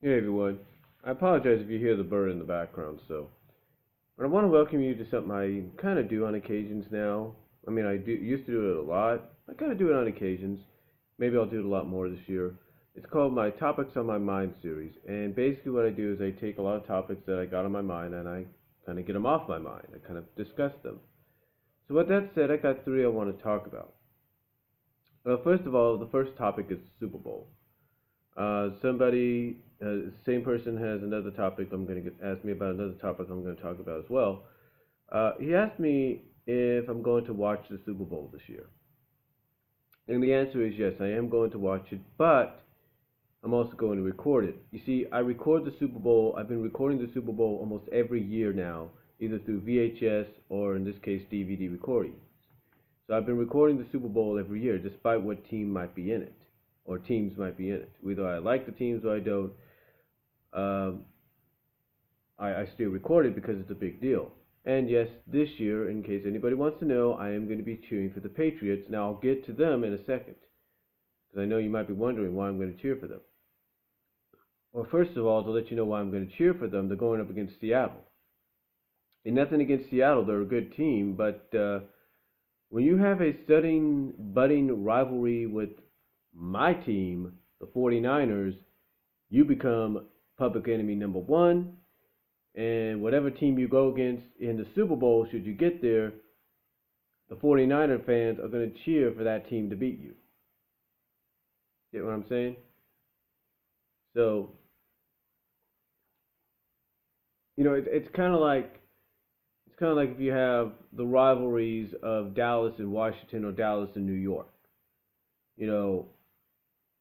Hey everyone, I apologize if you hear the bird in the background, but I want to welcome you to something I kind of do on occasions now. I mean, I used to do it a lot. I kind of do it on occasions. Maybe I'll do it a lot more this year. It's called my Topics on My Mind series, and basically what I do is I take a lot of topics that I got on my mind and I kind of get them off my mind. I kind of discuss them. So with that said, I got three I want to talk about. First of all, the first topic is the Super Bowl. Same person has another topic. I'm going to ask me about another topic I'm going to talk about as well. He asked me if I'm going to watch the Super Bowl this year. And the answer is yes, I am going to watch it, but I'm also going to record it. You see, I record the Super Bowl. I've been recording the Super Bowl almost every year now, either through VHS or in this case DVD recordings. So I've been recording the Super Bowl every year, despite what team might be in it, or teams might be in it. Whether I like the teams or I don't, um, I still record it because it's a big deal. And yes, this year, in case anybody wants to know, I am going to be cheering for the Patriots. Now I'll get to them in a second, because I know you might be wondering why I'm going to cheer for them. Well, first of all, to let you know why I'm going to cheer for them, they're going up against Seattle. And nothing against Seattle, they're a good team, but when you have a sudden budding rivalry with my team, the 49ers, you become public enemy number one. And whatever team you go against in the Super Bowl, should you get there, the 49er fans are going to cheer for that team to beat you. Get what I'm saying? So, it's kind of like if you have the rivalries of Dallas and Washington or Dallas and New York. You know,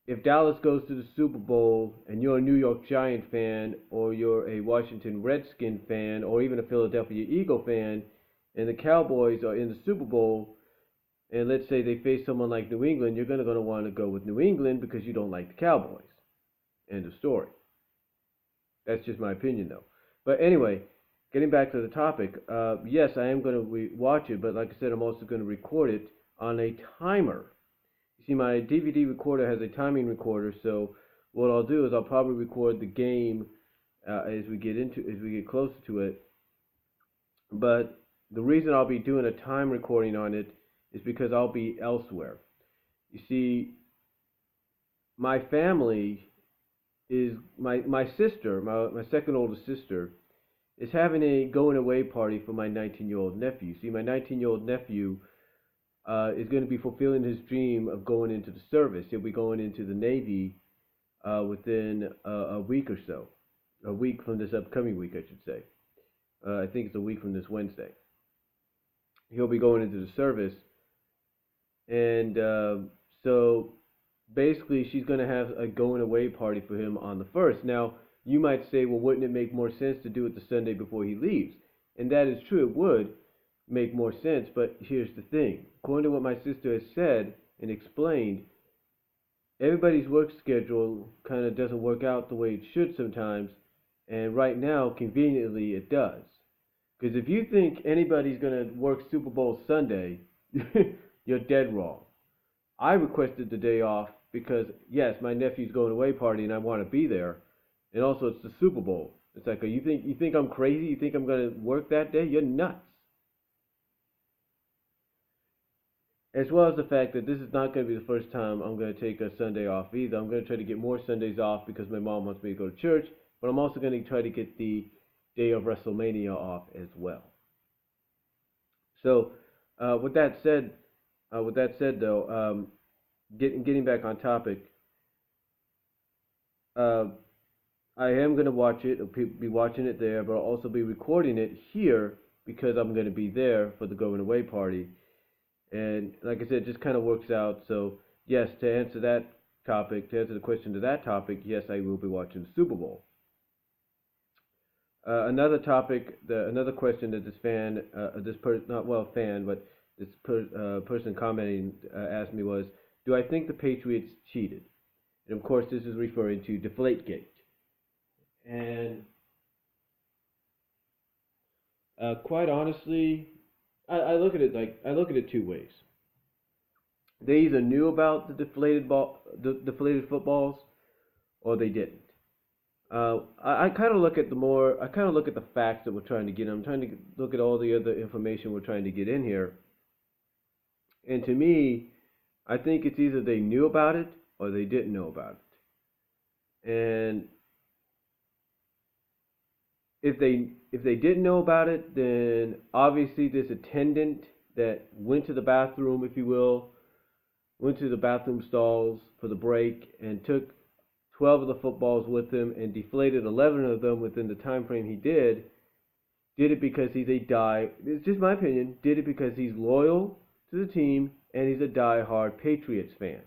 if Dallas goes to the Super Bowl and you're a New York Giant fan or you're a Washington Redskin fan or even a Philadelphia Eagle fan and the Cowboys are in the Super Bowl and let's say they face someone like New England, you're going to want to go with New England because you don't like the Cowboys. End of story. That's just my opinion though. But anyway, getting back to the topic, yes, I am going to watch it, but like I said, I'm also going to record it on a timer. You see, my DVD recorder has a timing recorder, so what I'll do is I'll probably record the game as we get closer to it. But the reason I'll be doing a time recording on it is because I'll be elsewhere. You see, my family is my sister, my second oldest sister, is having a going away party for my 19-year-old nephew. See, my 19-year-old nephew is going to be fulfilling his dream of going into the service. He'll be going into the Navy within a week or so. A week from this upcoming week, I should say. I think it's a week from this Wednesday. He'll be going into the service. And so basically, she's going to have a going away party for him on the 1st. Now, you might say, well, wouldn't it make more sense to do it the Sunday before he leaves? And that is true, it would make more sense, but here's the thing. According to what my sister has said and explained, everybody's work schedule kind of doesn't work out the way it should sometimes, and right now, conveniently, it does. Because if you think anybody's going to work Super Bowl Sunday, you're dead wrong. I requested the day off because, yes, my nephew's going away party and I want to be there, and also it's the Super Bowl. It's like, you think I'm crazy? You think I'm going to work that day? You're nuts. As well as the fact that this is not going to be the first time I'm going to take a Sunday off either. I'm going to try to get more Sundays off because my mom wants me to go to church, but I'm also going to try to get the day of WrestleMania off as well. So, with that said, though, getting back on topic, uh, I am going to watch it. I'll be watching it there, but I'll also be recording it here because I'm going to be there for the going away party. And like I said, it just kind of works out. So yes, to answer the question to that topic, yes, I will be watching the Super Bowl. Another question that this person commenting asked me was, do I think the Patriots cheated? And of course, this is referring to Deflategate. And quite honestly, I look at it two ways. They either knew about the deflated footballs, or they didn't. I kind of look at the more, I kind of look at the facts that we're trying to get. I'm trying to look at all the other information we're trying to get in here. And to me, I think it's either they knew about it or they didn't know about it. And if they didn't know about it, then obviously this attendant that went to the bathroom, if you will, went to the bathroom stalls for the break and took 12 of the footballs with him and deflated 11 of them within the time frame he did it because he's a it's just my opinion, did it because he's loyal to the team and he's a die-hard Patriots fan.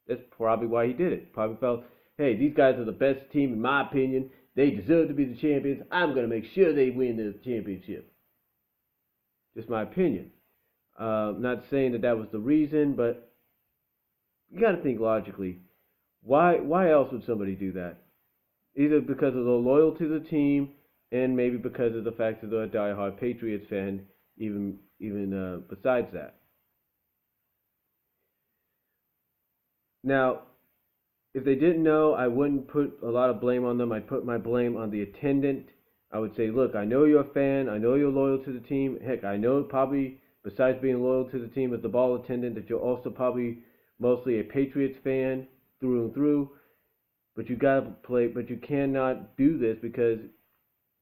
That's probably why he did it. Probably felt, hey, these guys are the best team in my opinion. They deserve to be the champions. I'm going to make sure they win the championship. Just my opinion. Not saying that was the reason, but you got to think logically. Why else would somebody do that? Either because of the loyalty to the team, and maybe because of the fact that they're a diehard Patriots fan. Even besides that. Now, if they didn't know, I wouldn't put a lot of blame on them. I'd put my blame on the attendant. I would say, look, I know you're a fan. I know you're loyal to the team. Heck, I know probably besides being loyal to the team as the ball attendant, that you're also probably mostly a Patriots fan through and through. But you gotta play. But you cannot do this because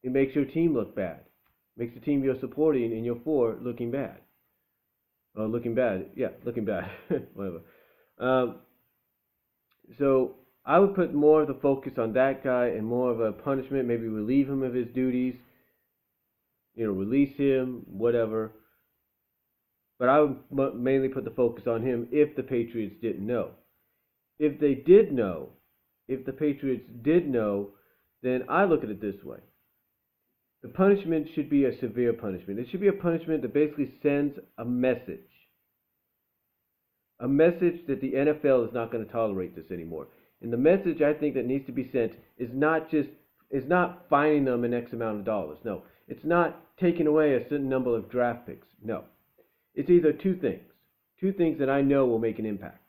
it makes your team look bad. It makes the team you're supporting and you're for looking bad. Looking bad. Yeah, looking bad. Whatever. Um, so I would put more of the focus on that guy and more of a punishment. Maybe relieve him of his duties. Release him, whatever. But I would mainly put the focus on him if the Patriots didn't know. If they did know, if the Patriots did know, then I look at it this way. The punishment should be a severe punishment. It should be a punishment that basically sends a message. A message that the NFL is not going to tolerate this anymore. And the message I think that needs to be sent is not fining them an X amount of dollars. No. It's not taking away a certain number of draft picks. No. It's either two things. Two things that I know will make an impact.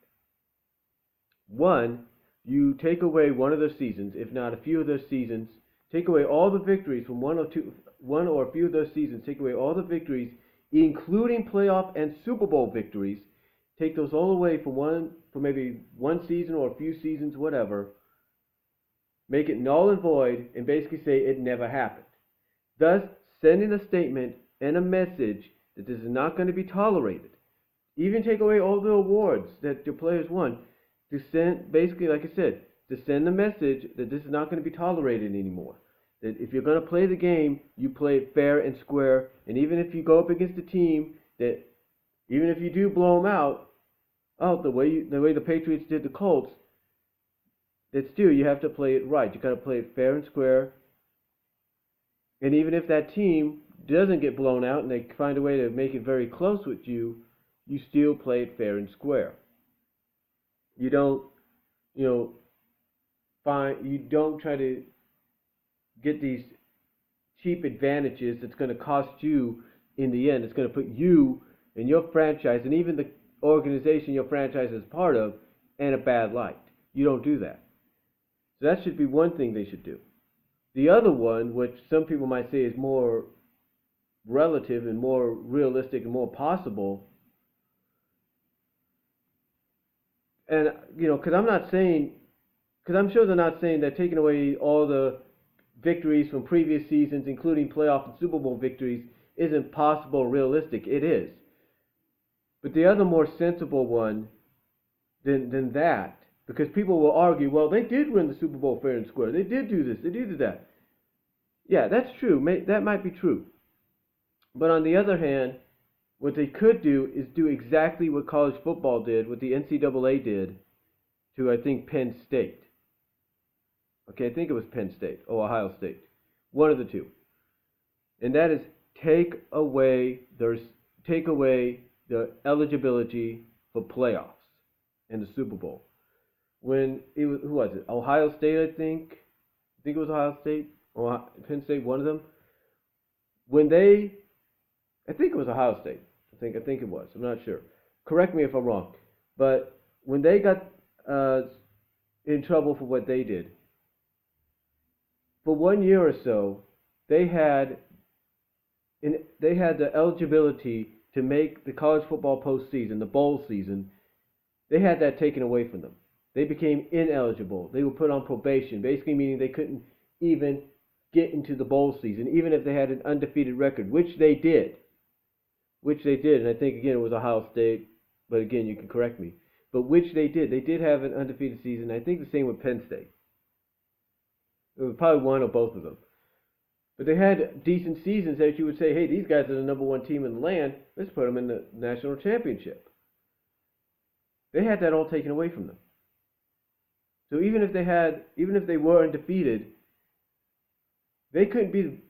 One, you take away one of their seasons, if not a few of their seasons, take away all the victories from one or a few of those seasons, take away all the victories, including playoff and Super Bowl victories, take those all away for maybe one season or a few seasons, whatever, make it null and void, and basically say it never happened. Thus, sending a statement and a message that this is not going to be tolerated. Even take away all the awards that your players won, to send, basically, like I said, to send the message that this is not going to be tolerated anymore. That if you're going to play the game, you play it fair and square, and even if you go up against a team that, even if you do blow them out, the way the Patriots did the Colts, that still you have to play it right. You got to play it fair and square. And even if that team doesn't get blown out and they find a way to make it very close with you, you still play it fair and square. You don't, you don't try to get these cheap advantages that's going to cost you in the end. It's going to put you and your franchise and even the organization your franchise is part of in a bad light. You don't do that. So that should be one thing they should do. The other one, which some people might say is more relative and more realistic and more possible, and because I'm sure they're not saying that taking away all the victories from previous seasons, including playoff and Super Bowl victories, isn't possible or realistic. It is. But the other more sensible one than that, because people will argue, well, they did win the Super Bowl fair and square. They did do this. They did do that. Yeah, that's true. That might be true. But on the other hand, what they could do is do exactly what college football did, what the NCAA did to, I think, Penn State. Okay, I think it was Penn State or Ohio State. One of the two. And that is take away the eligibility for playoffs in the Super Bowl. When it was, who was it? Ohio State, I think. I think it was Ohio State or Penn State, one of them. I think it was Ohio State. I think it was. I'm not sure. Correct me if I'm wrong. But when they got in trouble for what they did, for 1 year or so, they had they had the eligibility to make the college football postseason, the bowl season. They had that taken away from them. They became ineligible. They were put on probation, basically meaning they couldn't even get into the bowl season, even if they had an undefeated record, which they did. And I think again it was Ohio State, but again you can correct me. But which they did. They did have an undefeated season. I think the same with Penn State. It was probably one or both of them. But they had decent seasons that you would say, hey, these guys are the number one team in the land. Let's put them in the national championship. They had that all taken away from them. So even if they were undefeated, they couldn't be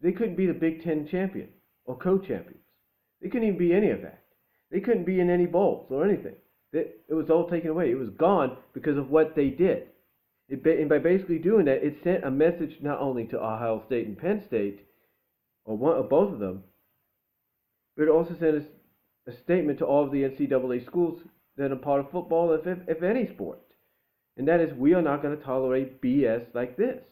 the Big Ten champion or co-champions. They couldn't even be any of that. They couldn't be in any bowls or anything. It was all taken away. It was gone because of what they did. And by basically doing that, it sent a message not only to Ohio State and Penn State, or one or both of them, but it also sent a statement to all of the NCAA schools that are part of football, if any sport. And that is, we are not going to tolerate BS like this.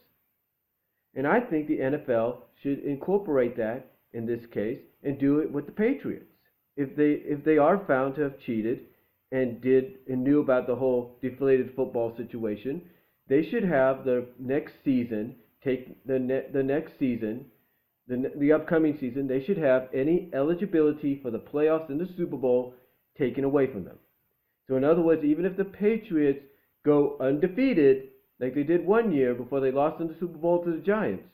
And I think the NFL should incorporate that in this case and do it with the Patriots. If they are found to have cheated and knew about the whole deflated football situation, they should have the next season, the upcoming season, they should have any eligibility for the playoffs and the Super Bowl taken away from them. So in other words, even if the Patriots go undefeated, like they did 1 year before they lost in the Super Bowl to the Giants,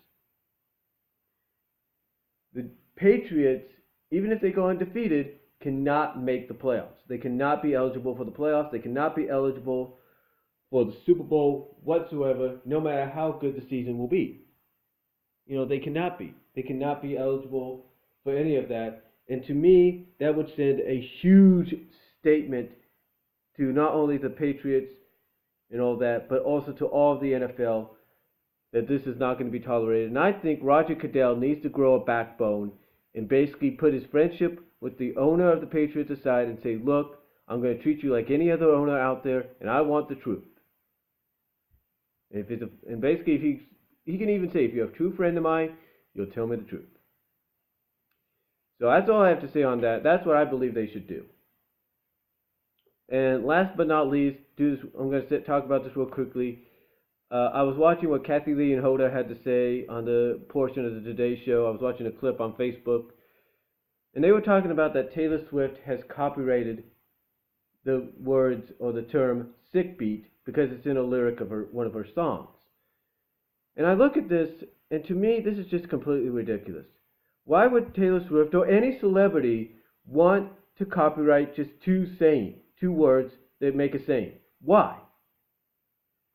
the Patriots, even if they go undefeated, cannot make the playoffs. They cannot be eligible for the playoffs. They cannot be eligible for the Super Bowl whatsoever, no matter how good the season will be. They cannot be. They cannot be eligible for any of that. And to me, that would send a huge statement to not only the Patriots and all that, but also to all of the NFL that this is not going to be tolerated. And I think Roger Goodell needs to grow a backbone and basically put his friendship with the owner of the Patriots aside and say, look, I'm going to treat you like any other owner out there, and I want the truth. And basically, if he can even say, if you're a true friend of mine, you'll tell me the truth. So that's all I have to say on that. That's what I believe they should do. And last but not least, I'm going to talk about this real quickly. I was watching what Kathy Lee and Hoda had to say on the portion of the Today Show. I was watching a clip on Facebook. And they were talking about that Taylor Swift has copyrighted the words or the term sick beat because it's in a lyric of one of her songs. And I look at this, and to me, this is just completely ridiculous. Why would Taylor Swift or any celebrity want to copyright just two words that make a saying? Why?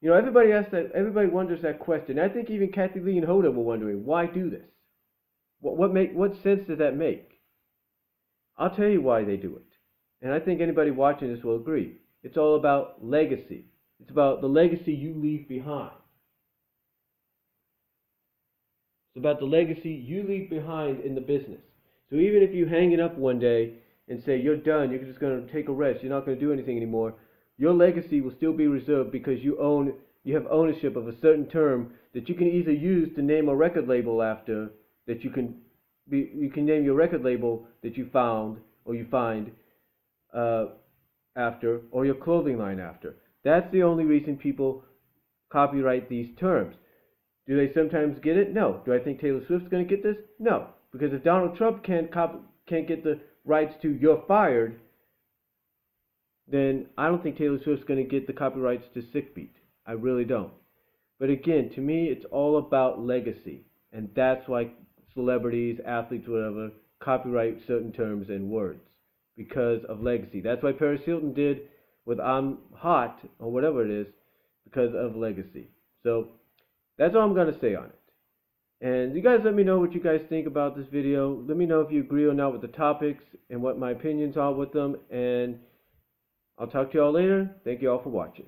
Everybody asks that. Everybody wonders that question. I think even Kathy Lee and Hoda were wondering, why do this? What sense does that make? I'll tell you why they do it. And I think anybody watching this will agree. It's all about legacy. It's about the legacy you leave behind. It's about the legacy you leave behind in the business. So even if you hang it up one day and say you're done, you're just going to take a rest, you're not going to do anything anymore, your legacy will still be reserved because you have ownership of a certain term that you can either use to name a record label after, that you can name your record label that you found or you find after, or your clothing line after. That's the only reason people copyright these terms. Do they sometimes get it? No. Do I think Taylor Swift's going to get this? No. Because if Donald Trump can't get the rights to "you're fired," then I don't think Taylor Swift's going to get the copyrights to "sick beat." I really don't. But again, to me, it's all about legacy. And that's why celebrities, athletes, whatever, copyright certain terms and words. Because of legacy. That's why Paris Hilton did with "I'm Hot," or whatever it is, because of legacy. So that's all I'm going to say on it. And you guys let me know what you guys think about this video. Let me know if you agree or not with the topics and what my opinions are with them. And I'll talk to you all later. Thank you all for watching.